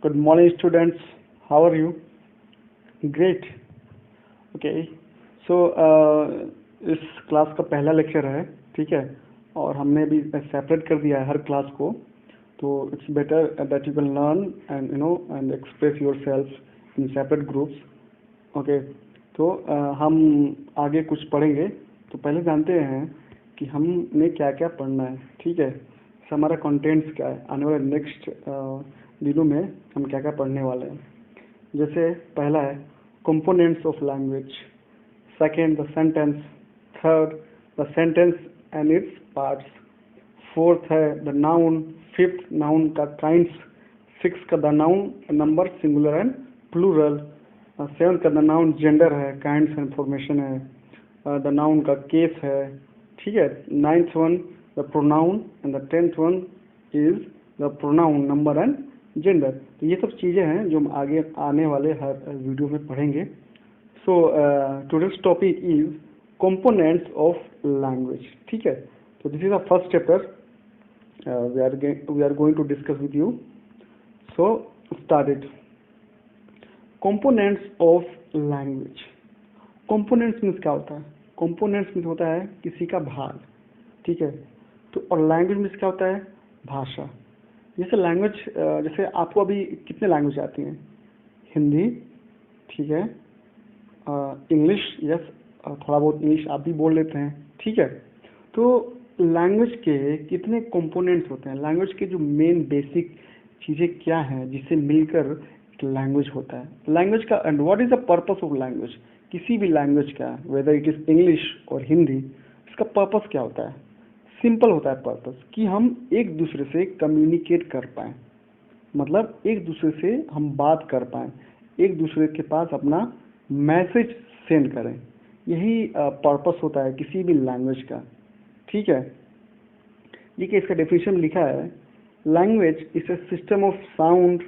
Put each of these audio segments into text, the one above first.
Good morning, students. How are you? Great. Okay. So इस class का पहला lecture है, ठीक है, और हमने भी सेपरेट कर दिया है हर क्लास को. तो it's better that you can learn and and express your self in separate groups. Okay. तो हम आगे कुछ पढ़ेंगे. तो पहले जानते हैं कि हमने क्या क्या पढ़ना है, ठीक है. हमारा कंटेंट्स क्या है, आने वाले नेक्स्ट दिनों में हम क्या क्या पढ़ने वाले हैं. जैसे पहला है components of language, second the sentence, third the sentence and its parts, fourth है द नाउन, फिफ्थ नाउन का काइंड्स, सिक्स का the noun number singular and plural, seven का द नाउन जेंडर है, काइंड्स एंड फॉर्मेशन है, the noun का case है, ठीक है. Ninth one the pronoun and the tenth one is the pronoun number and gender. तो ये सब चीज़ें हैं जो हम आगे आने वाले हर वीडियो में पढ़ेंगे. So today's topic is components of language, ठीक है. तो this is the first chapter we are going to discuss with you. So start it. Components of language. Components means क्या होता है? कंपोनेंट्स मीन्स होता है किसी का भाग, ठीक है. तो और लैंग्वेज मीन्स क्या होता है? भाषा. जैसे लैंग्वेज, जैसे आपको अभी कितने लैंग्वेज आती हैं? हिंदी, ठीक है, इंग्लिश, यस, थोड़ा बहुत इंग्लिश आप भी बोल लेते हैं, ठीक है. तो लैंग्वेज के कितने कंपोनेंट्स होते हैं? लैंग्वेज के जो मेन बेसिक चीज़ें क्या हैं जिससे मिलकर एक लैंग्वेज होता है? लैंग्वेज का and what is the purpose of language? किसी भी लैंग्वेज का, वेदर इट इज़ इंग्लिश और हिंदी, इसका पर्पस क्या होता है? सिंपल होता है पर्पस कि हम एक दूसरे से कम्युनिकेट कर पाएँ, मतलब एक दूसरे से हम बात कर पाएँ, एक दूसरे के पास अपना मैसेज सेंड करें. यही पर्पस होता है किसी भी लैंग्वेज का, ठीक है. देखिए इसका डेफिनेशन में लिखा है, language is a system of sound,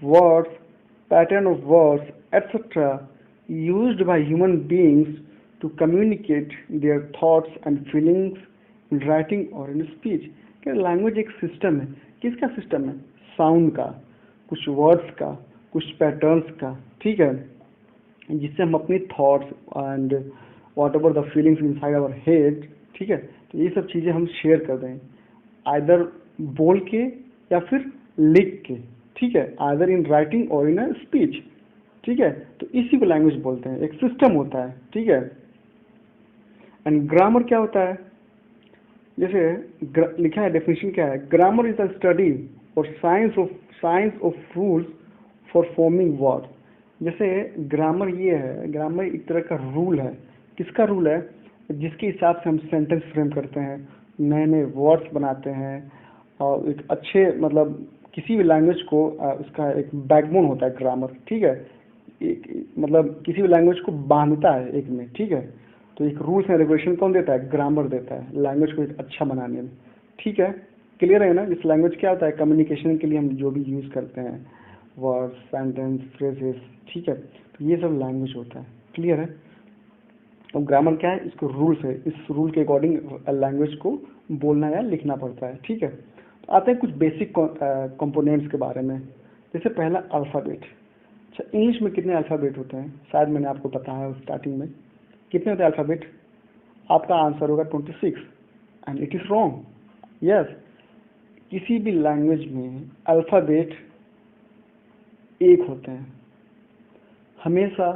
words, pattern of words etcetera used by human beings to communicate their thoughts and feelings in writing और इन स्पीच. क्या लैंग्वेज एक सिस्टम है? किसका सिस्टम है? साउंड का, कुछ वर्ड्स का, कुछ पैटर्न्स का, ठीक है, जिससे हम अपनी thoughts and whatever the feelings inside our head, ठीक है, तो ये सब चीज़ें हम शेयर कर दें, आइदर बोल के या फिर लिख के, ठीक है, आइदर इन राइटिंग और इन अ स्पीच, ठीक है. तो इसी को लैंग्वेज बोलते हैं, एक सिस्टम होता है, ठीक है. एंड ग्रामर क्या होता है? जैसे लिखा है, डेफिनेशन क्या है? ग्रामर इज द स्टडी और science of rules for forming word. जैसे ग्रामर ये है, ग्रामर एक तरह का रूल है. किसका रूल है? जिसके हिसाब से हम सेंटेंस फ्रेम करते हैं, नए नए वर्ड्स बनाते हैं, और एक अच्छे, मतलब किसी भी लैंग्वेज को उसका एक बैकबोन होता है ग्रामर, ठीक है. एक मतलब किसी भी लैंग्वेज को बांधता है एक में, ठीक है. तो एक रूल्स एंड रेगुलेशन कौन देता है? ग्रामर देता है लैंग्वेज को एक अच्छा बनाने में, ठीक है. क्लियर है ना? इस लैंग्वेज क्या होता है? कम्युनिकेशन के लिए हम जो भी यूज़ करते हैं, वर्ड्स, सेंटेंस, फ्रेजेस, ठीक है, तो ये सब लैंग्वेज होता है. क्लियर है? और ग्रामर क्या है? इसको रूल्स है, इस रूल के अकॉर्डिंग लैंग्वेज को बोलना या लिखना पड़ता है, ठीक है. तो आते हैं कुछ बेसिक कंपोनेंट्स के बारे में. जैसे पहला अल्फ़ाबेट. अच्छा, इंग्लिश में कितने अल्फ़ाबेट होते हैं? शायद मैंने आपको बताया स्टार्टिंग में. कितने होते हैं अल्फ़ाबेट? आपका आंसर होगा 26, and it is wrong. Yes, किसी भी लैंग्वेज में अल्फ़ाबेट एक होते हैं, हमेशा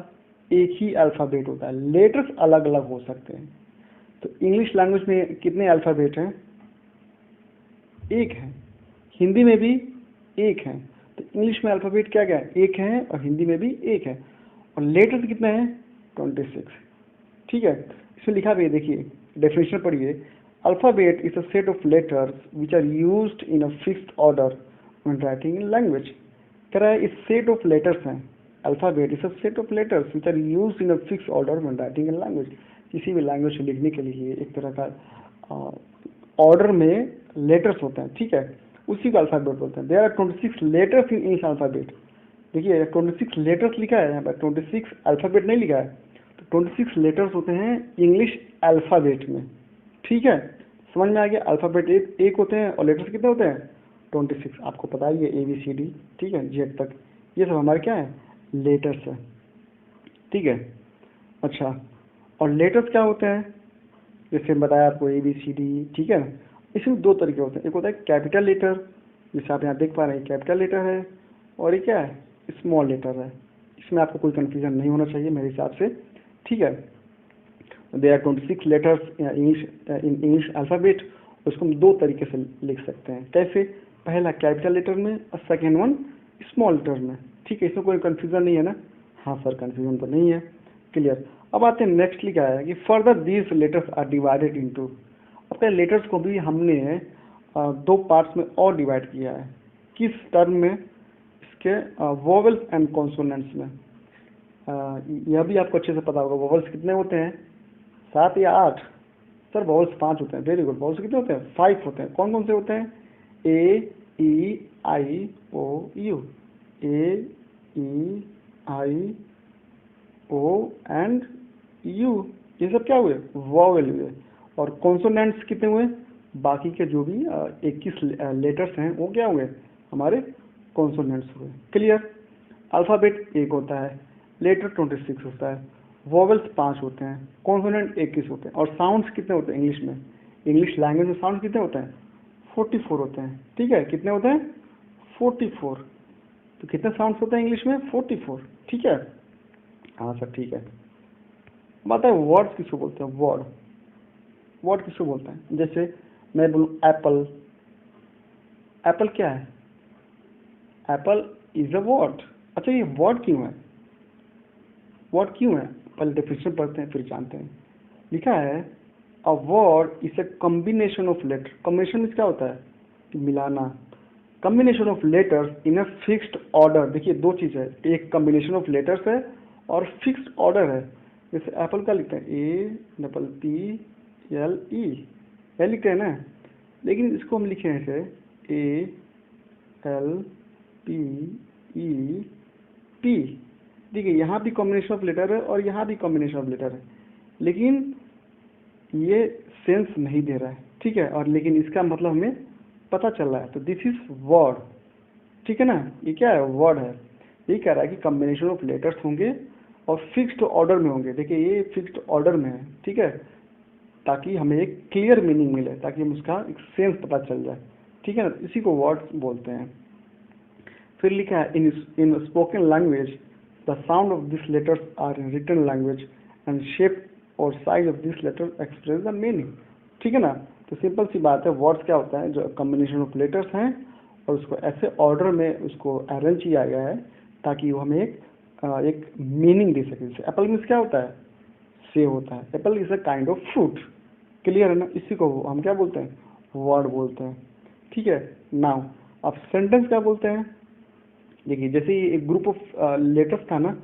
एक ही अल्फ़ाबेट होता है. लेटर्स अलग अलग हो सकते हैं. तो इंग्लिश लैंग्वेज में कितने अल्फ़ाबेट हैं? एक है. हिंदी में भी एक है. तो इंग्लिश में अल्फ़ाबेट क्या क्या है? एक है, और हिंदी में भी एक है. और लेटर्स कितने हैं? 26, ठीक है. इसमें लिखा भी है, देखिए डेफिनेशन पढ़िए. Alphabet is a set of letters which are used in a fixed order when writing in language. कह रहा है इस सेट ऑफ लेटर्स हैं. Alphabet is a set of letters which are used in a fixed order when writing in language. किसी भी language को लिखने के लिए एक तरह का ऑर्डर में लेटर्स होते हैं, ठीक है, उसी को अल्फ़ाबेट बोलते हैं. There are 26 letters in English alphabet. देखिए 26 लेटर्स लिखा है यहाँ पर, 26 अल्फ़ाबेट नहीं लिखा है. तो 26 लेटर्स होते हैं इंग्लिश अल्फ़ाबेट में, ठीक है. समझ में आ गया? अल्फ़ाबेट एक होते हैं और लेटर्स कितने होते हैं? 26 आपको पता ही है, ABCD, ठीक है, Z तक, ये सब हमारे क्या है, लेटर्स है, ठीक है। अच्छा, और लेटर्स क्या होते हैं, जैसे बताया आपको ABCD, ठीक है। इसमें दो तरीके होते हैं, एक होता है कैपिटल लेटर, जैसे आप यहाँ देख पा रहे हैं कैपिटल लेटर है, और ये क्या है, स्मॉल लेटर है। इसमें आपको कोई कंफ्यूजन नहीं होना चाहिए मेरे हिसाब से, ठीक है। They are 26 letters in English alphabet. उसको हम दो तरीके से लिख सकते हैं, कैसे, पहला कैपिटल लेटर में और सेकेंड वन स्मॉल लेटर में, ठीक है। इसमें कोई कंफ्यूजन नहीं है ना, हाँ सर कंफ्यूजन तो नहीं है, क्लियर। अब आते हैं नेक्स्टली क्या है कि further these letters are divided into, अपने लेटर्स को भी हमने दो पार्ट्स में और डिवाइड किया है, किस टर्म में, इसके वोवेल्स एंड कॉन्सोनेंट्स में। यह भी आपको अच्छे से पता होगा, वोवेल्स कितने होते हैं, 7 या 8, सर वोवेल्स 5 होते हैं, वेरी गुड। वोवेल्स कितने होते हैं, 5 होते हैं। कौन कौन से होते हैं, A E I O U, A E I O and U, ये सब क्या हुए, वोवेल हुए। और कॉन्सोनेंट्स कितने हुए, बाकी के जो भी 21 लेटर्स हैं वो क्या हुए, हमारे कॉन्सोनेंट्स हुए, क्लियर। अल्फ़ाबेट एक होता है, लेटर 26 होता है, वोवेल्स 5 होते हैं, कॉन्सोनेंट 21 होते हैं, और साउंड्स कितने होते हैं इंग्लिश में, इंग्लिश लैंग्वेज में साउंड्स कितने होते हैं, 44 होते हैं, ठीक है। कितने होते हैं, 44। तो कितने साउंड्स होते हैं इंग्लिश में, 44, ठीक है। हाँ सर ठीक है। बात है वर्ड्स किसको बोलते हैं, वर्ड, वर्ड किसको बोलते हैं, जैसे मैं बोलूँ एप्पल, एप्पल क्या है, एप्पल इज अ वर्ड। अच्छा ये वर्ड क्यों है, वर्ड क्यों है, पहले डेफिनेशन पढ़ते हैं फिर जानते हैं। लिखा है a word is a combination of letter, combination में क्या होता है, मिलाना, combination of letters in a fixed order. देखिए दो चीज़ है, एक कॉम्बिनेशन ऑफ लेटर्स है और फिक्स्ड ऑर्डर है। जैसे एप्पल का लिखते हैं APPLE, ये लिखते हैं ना, लेकिन इसको हम लिखे हैं ऐसे ALPEP। देखिए यहाँ भी कॉम्बिनेशन ऑफ लेटर है और यहाँ भी कॉम्बिनेशन ऑफ लेटर है, लेकिन ये सेंस नहीं दे रहा है, ठीक है। और लेकिन इसका मतलब हमें पता चल रहा है, तो दिस इज वर्ड, ठीक है ना। ये क्या है, वर्ड है। ये कह रहा है कि कॉम्बिनेशन ऑफ लेटर्स होंगे और फिक्स्ड ऑर्डर में होंगे। देखिए ये फिक्स्ड ऑर्डर में है, ठीक है, ताकि हमें एक क्लियर मीनिंग मिले, ताकि हम उसका एक सेंस पता चल जाए, ठीक है ना। इसी को वर्ड्स बोलते हैं। फिर लिखा है in spoken language the sound of this letters are in written language and shape और size of this letter express the meaning, ठीक है ना। तो सिंपल सी बात है, वर्ड्स क्या होता है, जो कॉम्बिनेशन ऑफ लेटर्स हैं और उसको ऐसे ऑर्डर में उसको अरेंज किया गया है ताकि वो हमें एक मीनिंग दे सके। जैसे एप्पल मीन्स क्या होता है, सेब होता है, Apple is a kind of fruit, clear है ना। इसी को हम क्या बोलते हैं, वर्ड बोलते हैं, ठीक है। नाउ अब सेंटेंस क्या बोलते हैं, देखिए जैसे ये एक ग्रुप ऑफ लेटर्स था ना,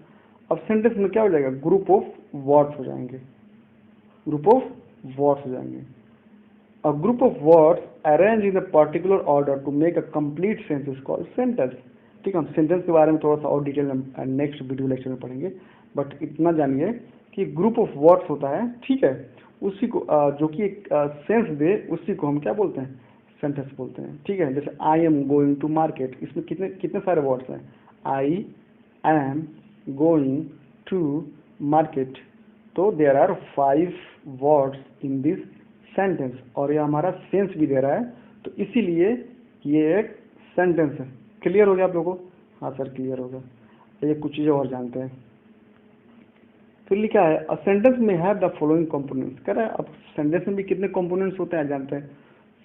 अब सेंटेंस में क्या हो जाएगा, ग्रुप ऑफ वर्ड्स हो जाएंगे, ग्रुप ऑफ वर्ड्स हो जाएंगे। A group of words arranged in a particular order to make a complete sentence is called sentence, ठीक है। हम सेंटेंस के बारे में थोड़ा सा और डिटेल में नेक्स्ट वीडियो लेक्चर में पढ़ेंगे, बट इतना जानिए कि ग्रुप ऑफ वर्ड्स होता है, ठीक है, उसी को जो कि एक सेंस दे, उसी को हम क्या बोलते हैं, सेंटेंस बोलते हैं, ठीक है। जैसे I am going to market, इसमें कितने कितने सारे वर्ड्स हैं, I am going to market, तो there are 5 words in this sentence, और ये हमारा सेंस भी दे रहा है, तो इसीलिए ये एक सेंटेंस है। क्लियर हो गया आप लोगों को, हाँ सर क्लियर हो गया। ये कुछ चीज़ें और जानते हैं। फिर लिखा है अ सेंटेंस में हैव द फॉलोइंग कंपोनेंट्स, कह रहा है अब सेंटेंस में भी कितने कंपोनेंट्स होते हैं जानते हैं,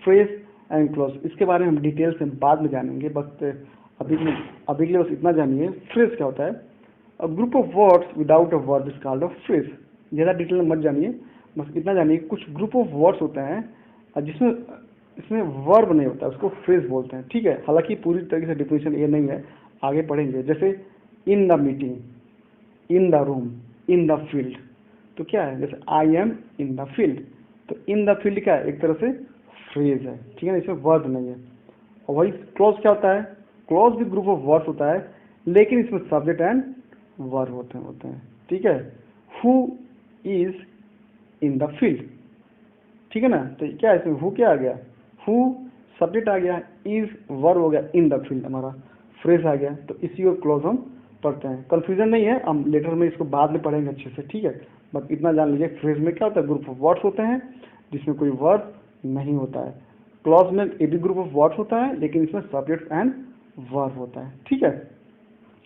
फ्रेज एंड क्लॉज। इसके बारे में हम डिटेल से बाद में जानेंगे, बट अभी के लिए बस इतना जानिए, फ्रेज क्या होता है, a group of words without a word is called a phrase. ज़्यादा डिटेल में मत जानिए, बस इतना जानिए कुछ ग्रुप ऑफ वर्ड्स होते हैं जिसमें इसमें वर्ब नहीं होता, उसको फ्रेज बोलते हैं, ठीक है। हालांकि पूरी तरीके से डिफिनेशन ये नहीं है, आगे पढ़ेंगे। जैसे in the meeting, in the room, in the field, तो क्या है, जैसे I M in the field, तो इन द फील्ड क्या है, एक तरह से फ्रेज है, ठीक है ना, इसमें वर्ब नहीं है। और वही क्लॉज क्या होता है, क्लॉज भी ग्रुप ऑफ वर्ड्स होता है, लेकिन इसमें सब्जेक्ट एंड वर्ब होते हैं, ठीक है। Who is in the field, ठीक है ना, तो क्या है इसमें हु क्या आ गया, हु सब्जेक्ट आ गया, इज वर्ब हो गया, इन द फील्ड हमारा फ्रेज आ गया। तो इसी को क्लोज हम पढ़ते हैं। कंफ्यूजन नहीं है, हम लेटर में इसको बाद में पढ़ेंगे अच्छे से, ठीक है। बस इतना जान लीजिए, फ्रेज में क्या होता है, ग्रुप ऑफ वर्ड्स होते हैं जिसमें कोई वर्ब नहीं होता है। क्लॉज में ए भी ग्रुप ऑफ वर्ड्स होता है लेकिन इसमें सब्जेक्ट एंड वर्ब होता है, ठीक है।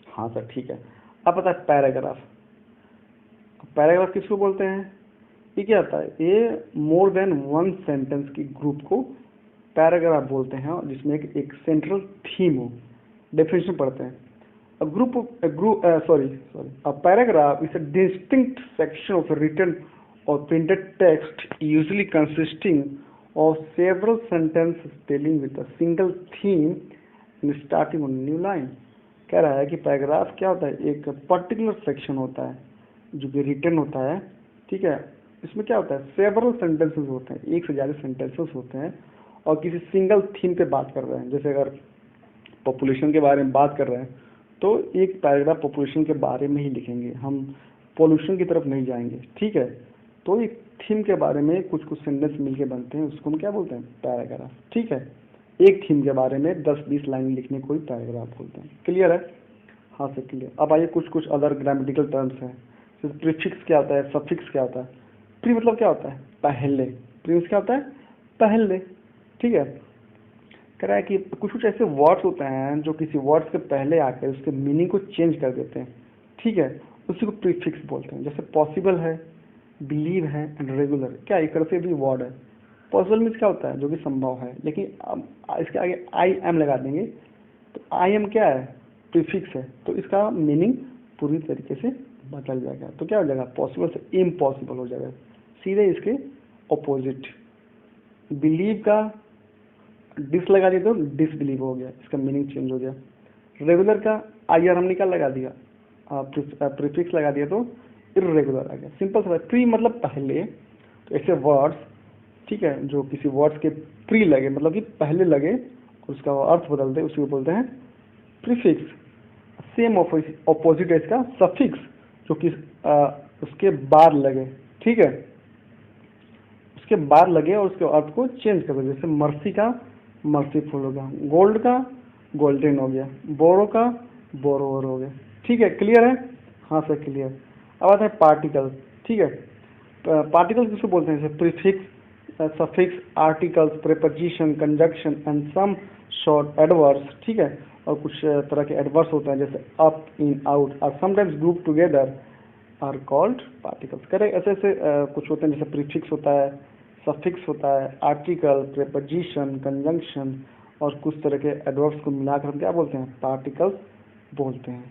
हाँ सर ठीक है। अब पता है पैराग्राफ। पैराग्राफ किसको बोलते हैं, ये क्या होता है, ये मोर देन वन सेंटेंस की ग्रुप को पैराग्राफ बोलते हैं, और जिसमें एक सेंट्रल थीम हो। डेफिनेशन पढ़ते हैं। A paragraph is a distinct section of a written or printed text, usually consisting of several sentences dealing with a single theme and starting on a new line। कह रहा है कि paragraph क्या होता है, एक पर्टिकुलर सेक्शन होता है जो कि रिटन होता है, ठीक है। इसमें क्या होता है, सेवरल सेंटेंसेस होते हैं, एक से ज़्यादा सेंटेंसेस होते हैं और किसी सिंगल थीम पे बात कर रहे हैं। जैसे अगर पॉपुलेशन के बारे में बात कर रहे हैं तो एक पैराग्राफ पॉपुलेशन के बारे में ही लिखेंगे, हम पॉल्यूशन की तरफ नहीं जाएंगे, ठीक है। तो एक थीम के बारे में कुछ कुछ सेंटेंस मिलके बनते हैं, उसको हम क्या बोलते हैं, पैराग्राफ, ठीक है। एक थीम के बारे में 10-20 लाइन लिखने को ही पैराग्राफ बोलते हैं। क्लियर है? हाँ सर क्लियर। अब आइए कुछ कुछ अदर ग्रामेटिकल टर्म्स हैं। जैसे प्रीफिक्स क्या होता है, सफिक्स क्या होता है। प्री मतलब क्या होता है, पहले। प्रीफिक्स क्या होता है, पहले, ठीक है। कह रहा है कि कुछ कुछ ऐसे वर्ड्स होते हैं जो किसी वर्ड से पहले आकर उसके मीनिंग को चेंज कर देते हैं, ठीक है। उसी को प्रीफिक्स बोलते हैं। जैसे पॉसिबल है, बिलीव है एंड रेगुलर, क्या एक तरह से भी वर्ड है। पॉसिबल मीन्स क्या होता है, जो कि संभव है, लेकिन अब इसके आगे आई एम लगा देंगे तो आई एम क्या है, प्रीफिक्स है, तो इसका मीनिंग पूरी तरीके से बदल जाएगा। तो क्या हो जाएगा, पॉसिबल से इम्पॉसिबल हो जाएगा, सीधे इसके ऑपोजिट। बिलीव का डिस लगा दिया तो डिसबिलीव हो गया, इसका मीनिंग चेंज हो गया। रेगुलर का आई आर हमने क्या लगा दिया, प्रीफिक्स लगा दिया तो इर्रेगुलर आ गया। सिंपल सा। प्री मतलब पहले, तो ऐसे वर्ड्स, ठीक है, जो किसी वर्ड्स के प्री लगे मतलब कि पहले लगे और उसका अर्थ बदल दे, उसी को बोलते हैं प्रीफिक्स। सेम ऑपोजिट है इसका सफिक्स, जो कि उसके बाद लगे, ठीक है, उसके बाद लगे और उसके अर्थ को चेंज कर दे। जैसे मर्सी का मर्सीफुल हो गया, गोल्ड का गोल्डन हो गया, बोरो का बोरोवर हो गया, ठीक है। क्लियर है? हाँ सर क्लियर। अब आता है पार्टिकल, ठीक है। पार्टिकल किसको बोलते हैं, जैसे prefix, suffix, articles, preposition, conjunction and some short adverbs, ठीक है। और कुछ तरह के एडवर्ब्स होते हैं जैसे up, in, out are sometimes group together are called particles. कह रहे ऐसे ऐसे कुछ होते हैं, जैसे प्रीफिक्स होता है, सफिक्स होता है, आर्टिकल, प्रीपोजिशन, कंजंक्शन और कुछ तरह के एडवर्ब्स को मिलाकर हम क्या बोलते हैं, पार्टिकल्स बोलते हैं।